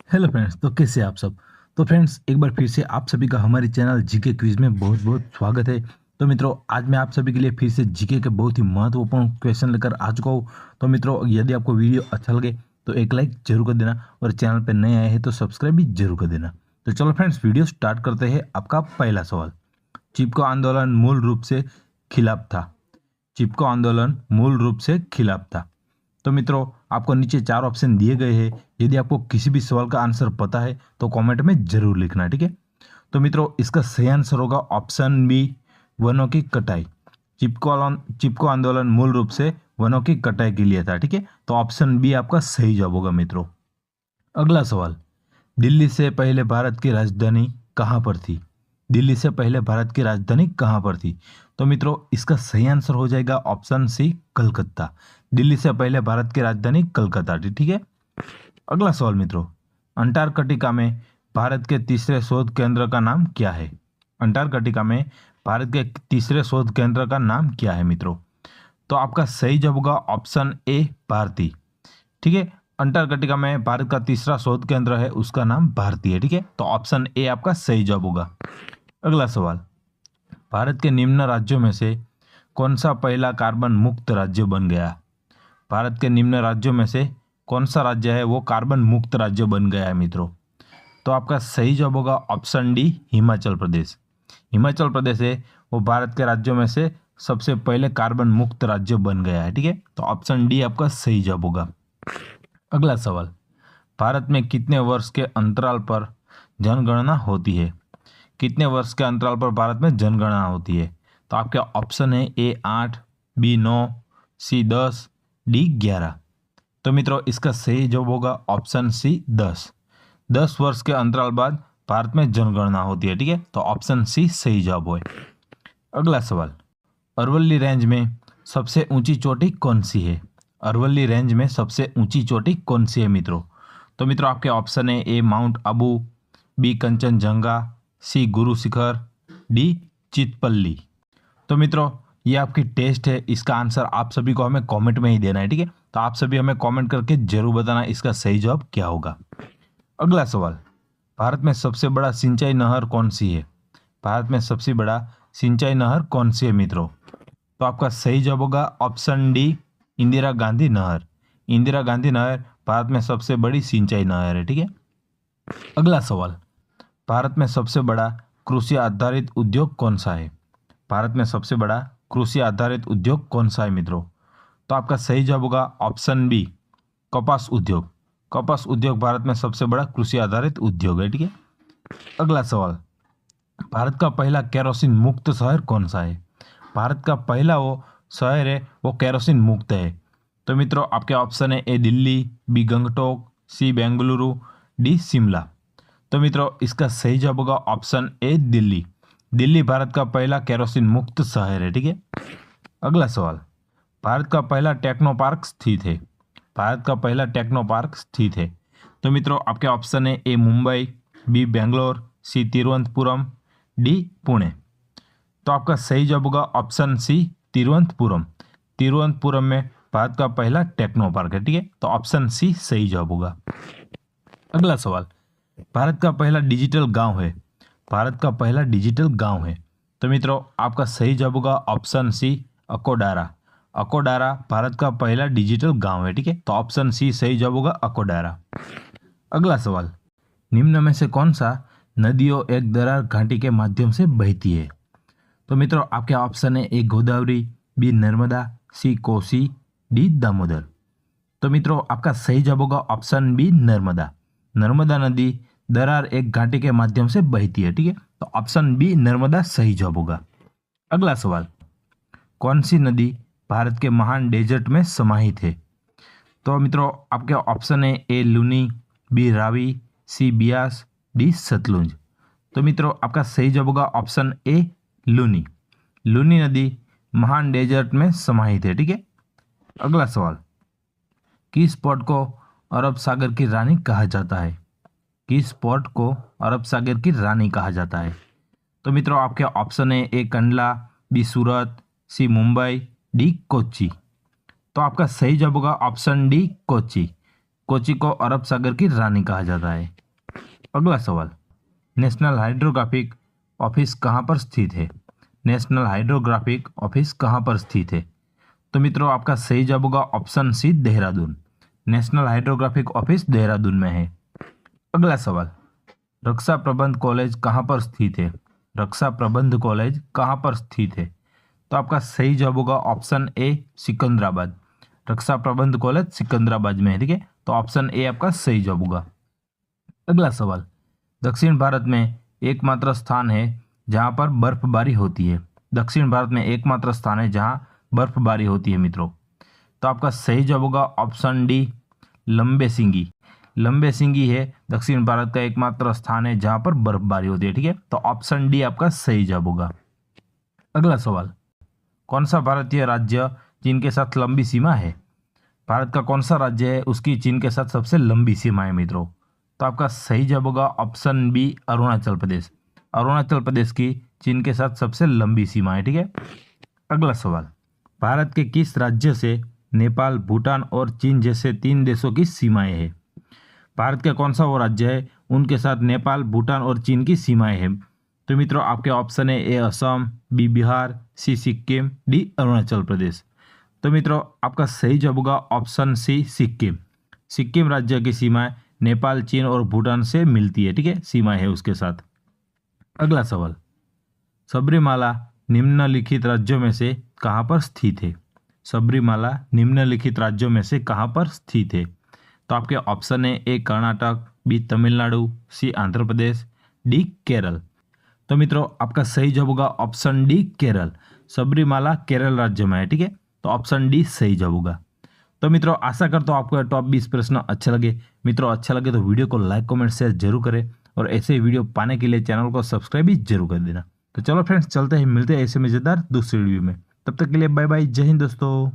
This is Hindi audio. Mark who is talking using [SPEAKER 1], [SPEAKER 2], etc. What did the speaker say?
[SPEAKER 1] हेलो फ्रेंड्स, तो कैसे हैं आप सब। तो फ्रेंड्स, एक बार फिर से आप सभी का हमारे चैनल जीके क्विज में बहुत बहुत स्वागत है। तो मित्रों, आज मैं आप सभी के लिए फिर से जीके के बहुत ही महत्वपूर्ण क्वेश्चन लेकर आ चुका हूँ। तो मित्रों, यदि आपको वीडियो अच्छा लगे तो एक लाइक जरूर कर देना और चैनल पर नए आए हैं तो सब्सक्राइब भी जरूर कर देना। तो चलो फ्रेंड्स, वीडियो स्टार्ट करते हैं। आपका पहला सवाल, चिपको आंदोलन मूल रूप से खिलाफ था। चिपको आंदोलन मूल रूप से खिलाफ था। तो मित्रों, आपको नीचे 4 ऑप्शन दिए गए हैं। यदि आपको किसी भी सवाल का आंसर पता है तो कमेंट में जरूर लिखना, ठीक है। तो मित्रों, इसका सही आंसर होगा ऑप्शन बी, वनों की कटाई। चिपको आंदोलन मूल रूप से वनों की कटाई के लिए था, ठीक है। तो ऑप्शन बी आपका सही जवाब होगा मित्रों। अगला सवाल, दिल्ली से पहले भारत की राजधानी कहाँ पर थी। दिल्ली से पहले भारत की राजधानी कहाँ पर थी। तो मित्रों, इसका सही आंसर हो जाएगा ऑप्शन सी, कलकत्ता। दिल्ली से पहले भारत की राजधानी कलकत्ता थी, ठीक है। अगला सवाल मित्रों, अंटार्कटिका में भारत के तीसरे शोध केंद्र का नाम क्या है। अंटार्कटिका में भारत के तीसरे शोध केंद्र का नाम क्या है मित्रों। तो आपका सही जवाब होगा ऑप्शन ए, भारती, ठीक है। अंटार्कटिका में भारत का तीसरा शोध केंद्र है, उसका नाम भारती है, ठीक है। तो ऑप्शन ए आपका सही जवाब होगा। अगला सवाल, भारत के निम्न राज्यों में से कौन सा पहला कार्बन मुक्त राज्य बन गया। भारत के निम्न राज्यों में से कौन सा राज्य है वो कार्बन मुक्त राज्य बन गया है मित्रों। तो आपका सही जवाब होगा ऑप्शन डी, हिमाचल प्रदेश। हिमाचल प्रदेश है वो भारत के राज्यों में से सबसे पहले कार्बन मुक्त राज्य बन गया है, ठीक है। तो ऑप्शन डी आपका सही जवाब होगा। अगला सवाल, भारत में कितने वर्ष के अंतराल पर जनगणना होती है। कितने वर्ष के अंतराल पर भारत में जनगणना होती है। तो आपके ऑप्शन है ए 8, बी 9, सी 10, डी 11। तो मित्रों, इसका सही जवाब होगा ऑप्शन सी, 10। 10 वर्ष के अंतराल बाद भारत में जनगणना होती है, ठीक है। तो ऑप्शन सी सही जवाब है। अगला सवाल, अरवल्ली रेंज में सबसे ऊंची चोटी कौन सी है। अरवल्ली रेंज में सबसे ऊंची चोटी कौन सी है मित्रों। तो मित्रों, आपके ऑप्शन है ए माउंट आबू, बी कंचनजंगा, सी गुरु शिखर, डी चितपल्ली। तो मित्रों, ये आपकी टेस्ट है, इसका आंसर आप सभी को हमें कमेंट में ही देना है, ठीक है। तो आप सभी हमें कमेंट करके जरूर बताना इसका सही जवाब क्या होगा। अगला सवाल, भारत में सबसे बड़ा सिंचाई नहर कौन सी है। भारत में सबसे बड़ा सिंचाई नहर कौन सी है मित्रों। तो आपका सही जवाब होगा ऑप्शन डी, इंदिरा गांधी नहर। इंदिरा गांधी नहर भारत में सबसे बड़ी सिंचाई नहर है, ठीक है। अगला सवाल, भारत में सबसे बड़ा कृषि आधारित उद्योग कौन सा है। भारत में सबसे बड़ा कृषि आधारित उद्योग कौन सा है मित्रों। तो आपका सही जवाब होगा ऑप्शन बी, कपास उद्योग। कपास उद्योग भारत में सबसे बड़ा कृषि आधारित उद्योग है, ठीक है। अगला सवाल, भारत का पहला केरोसिन मुक्त शहर कौन सा है। भारत का पहला वो शहर है वो केरोसिन मुक्त है। तो मित्रों, आपके ऑप्शन है ए दिल्ली, बी गंगटोक, सी बेंगलुरु, डी शिमला। तो मित्रों, इसका सही जवाब होगा ऑप्शन ए, दिल्ली। दिल्ली भारत का पहला केरोसिन मुक्त शहर है, ठीक है। अगला सवाल, भारत का पहला टेक्नो पार्क स्थित है। भारत का पहला टेक्नो पार्क स्थित है। तो मित्रों, आपके ऑप्शन है ए मुंबई, बी बेंगलोर, सी तिरुवनंतपुरम, डी पुणे। तो आपका सही जवाब होगा ऑप्शन सी, तिरुवनंतपुरम। तिरुवनंतपुरम में भारत का पहला टेक्नो पार्क है, ठीक है। तो ऑप्शन सी सही जवाब होगा। अगला सवाल, भारत का पहला डिजिटल गांव है। भारत का पहला डिजिटल गांव है। तो मित्रों, आपका सही जवाब होगा ऑप्शन सी, अकोडारा। अकोडारा भारत का पहला डिजिटल गांव है, ठीक है। तो ऑप्शन सी सही जवाब होगा, अकोडारा। अगला सवाल, निम्न में से कौन सा नदियों एक दरार घाटी के माध्यम से बहती है। तो मित्रों, आपके ऑप्शन है ए गोदावरी, बी नर्मदा, सी कोसी, डी दामोदर। तो मित्रों, आपका सही जवाब होगा ऑप्शन बी, नर्मदा। नर्मदा नदी दरार एक घाटी के माध्यम से बहती है, ठीक है। तो ऑप्शन बी, नर्मदा सही जवाब होगा। अगला सवाल, कौन सी नदी भारत के महान डेजर्ट में समाहित है। तो मित्रों, आपके ऑप्शन है ए लूनी, बी रावी, सी बियास, डी सतलुज। तो मित्रों, आपका सही जवाब होगा ऑप्शन ए, लूनी। लूनी नदी महान डेजर्ट में समाहित है, ठीक है। अगला सवाल, किस स्पॉट को अरब सागर की रानी कहा जाता है। किस स्पॉट को अरब सागर की रानी कहा जाता है। तो मित्रों, आपके ऑप्शन है ए कंडला, बी सूरत, सी मुंबई, डी कोच्चि। तो आपका सही जवाब होगा ऑप्शन डी, कोच्चि। कोची को अरब सागर की रानी कहा जाता है। अगला सवाल, नेशनल हाइड्रोग्राफिक ऑफिस कहाँ पर स्थित है? नेशनल हाइड्रोग्राफिक ऑफिस कहाँ पर स्थित है? तो मित्रों आपका सही जवाब होगा option C, Dehradun. National hydrographic office Dehradun में है। अगला सवाल, रक्षा प्रबंध कॉलेज कहाँ पर स्थित है? रक्षा प्रबंध कॉलेज कहाँ पर स्थित है? तो आपका सही जवाब होगा ऑप्शन ए, सिकंदराबाद। रक्षा प्रबंध कॉलेज सिकंदराबाद में है, ठीक है। तो ऑप्शन ए आपका सही जवाब होगा। अगला सवाल, दक्षिण भारत में एकमात्र स्थान है जहां पर बर्फबारी होती है। दक्षिण भारत में एकमात्र स्थान है जहां बर्फबारी होती है मित्रों। तो आपका सही जवाब होगा ऑप्शन डी, लंबे सिंगी। लंबे सिंगी है दक्षिण भारत का एकमात्र स्थान है जहां पर बर्फबारी होती है, ठीक है। तो ऑप्शन डी आपका सही जवाब होगा। अगला सवाल, कौन सा भारतीय राज्य चीन के साथ लंबी सीमा है? भारत का कौन सा राज्य है उसकी चीन के साथ सबसे लंबी सीमा है मित्रों? तो आपका सही जवाब होगा ऑप्शन बी, अरुणाचल प्रदेश। अरुणाचल प्रदेश की चीन के साथ सबसे लंबी सीमा है, ठीक है। अगला सवाल, भारत के किस राज्य से नेपाल, भूटान और चीन जैसे 3 देशों की सीमाएं हैं? भारत का कौन सा वो राज्य है उनके साथ नेपाल, भूटान और चीन की सीमाएं हैं? तो मित्रों आपके ऑप्शन है ए, असम, बी, बिहार, सी, सिक्किम, डी, अरुणाचल प्रदेश। तो मित्रों आपका सही जवाब होगा ऑप्शन सी, सिक्किम। सिक्किम राज्य की सीमाएं नेपाल, चीन और भूटान से मिलती है, ठीक है, सीमाएं है उसके साथ। अगला सवाल, सबरीमाला निम्नलिखित राज्यों में से कहां पर स्थित है? सबरीमाला निम्नलिखित राज्यों में से कहां पर स्थित है? तो आपके ऑप्शन है ए, कर्नाटक, बी, तमिलनाडु, सी, आंध्र प्रदेश, डी, केरल। तो मित्रों आपका सही जवाब होगा ऑप्शन डी, केरल। सबरीमाला केरल राज्य में है, ठीक है। तो ऑप्शन डी सही जवाब होगा। तो मित्रों आशा करता हूँ आपको टॉप 20 प्रश्न अच्छे लगे। मित्रों अच्छा लगे तो वीडियो को लाइक, कमेंट, शेयर जरूर करें और ऐसे वीडियो पाने के लिए चैनल को सब्सक्राइब भी जरूर कर देना। तो चलो फ्रेंड्स चलते हैं, मिलते हैं ऐसे मजेदार दूसरे वीडियो में। तब तक के लिए बाय बाय, जय हिंद दोस्तों।